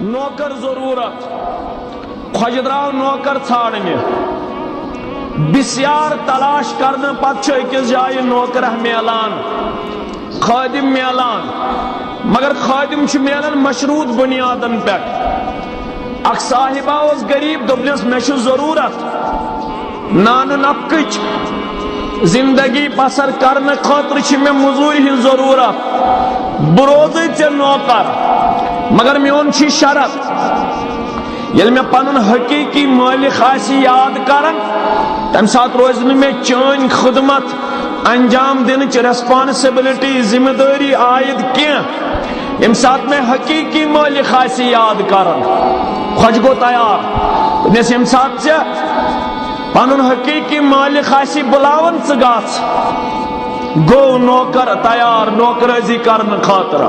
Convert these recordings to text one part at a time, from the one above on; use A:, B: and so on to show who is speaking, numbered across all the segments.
A: نوکر ضرورت خوج درو نوکر ژھانڈنہِ بسیار تلاش کرنے پتہ أکس جائے نوکر میلان خادم میلان مگر خادم میلان مشروط بنیادن پہ اخ صاحبہ اس غریب دپنس مے ضرورت نان نفقچ زندگی بسر کرنے خاطر میں مزوری ہن ضرورت بہ روزے ژے نوکر مگر میون شرط یل میں پنن حقیقی مالک آسی یاد کرن تم سات روز میں چان خدمت انجام دن ریسپانسبلٹی ذمہ داری عائد کی یم سات میں حقیقی مالک آسی یاد کرن خوش گو تیار نس یم سات سے پنن حقیقی مالک آسی بلاون ثاس گو نوکر تیار نوکرزی کرن خاطر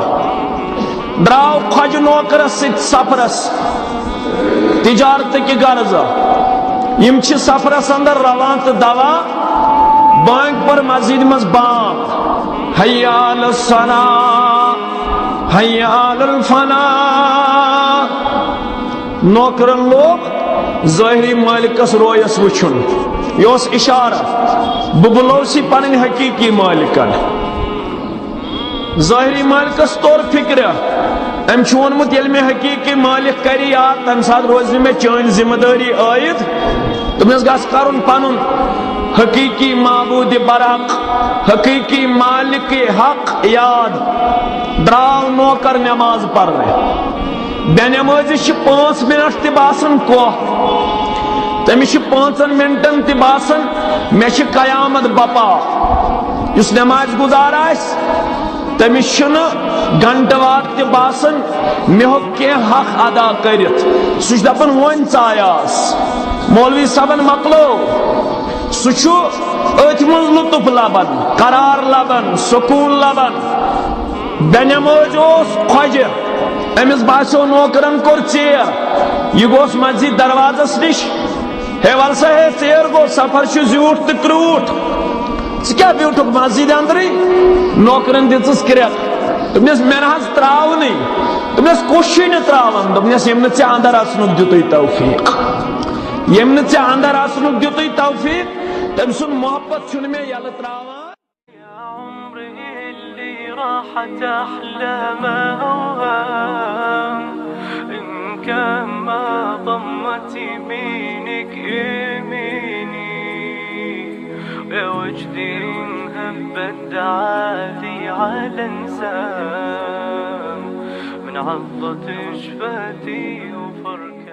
A: دراو خوج نوکرس ست سفرس تجارت کی غرض یم چھ سفرس اندر روان تو دوا بانک پر مسجد مز بانگ حی علی الصلاۃ حی علی الفلاح نوکرن لوگ ظاہری مالکس رویس وچھن یہ اشارہ بلوسی پنن حقیقی مالکن ظاہری مالکس طور فکر ام وونمت یل میں حقیقی مالک کری یاد تم سات روز میں چان ذمہ داری عائد تمس گھس کرن پنن حقیقی معبود برحق حقیقی مالک حق یاد دراو نوکر نماز پڑھنے بے نمازی 5 منٹ تاسان کوہ تمس 5 منٹن تاسان مے قیامت بپا اس نماز گزار آس تمس گھنٹہ وات باسان مے کی حق ادا کرت سہ دپان ون ژایاس مولوی صاحبن مکلو سہ ات من لطف لبان قرار لبان سکون لبان بے نماز خوج امس باسو نوکرن کور ژیر یہ گوس مسجد دروازس نش ہے ول سا ہے ژیر گو سفر زیوٹ تو کروٹ ژا بیوٹھک مسجد اندری نوکرن دس کریک دپنس مے نہ تراؤنی دپنس کوشی نہ تراون دپنس یم ژے اندر اژنُک دِتُے توفیق یم ژے اندر اژنُک دِتُے توفیق تم سن محبت چھُنہٕ مے یلہٕ تراوان
B: راحت أحلام أوهام إن كان ما ضمت يمينك يميني يا وجدي إن هبت عادي على انسام من عضة شفتي وفرك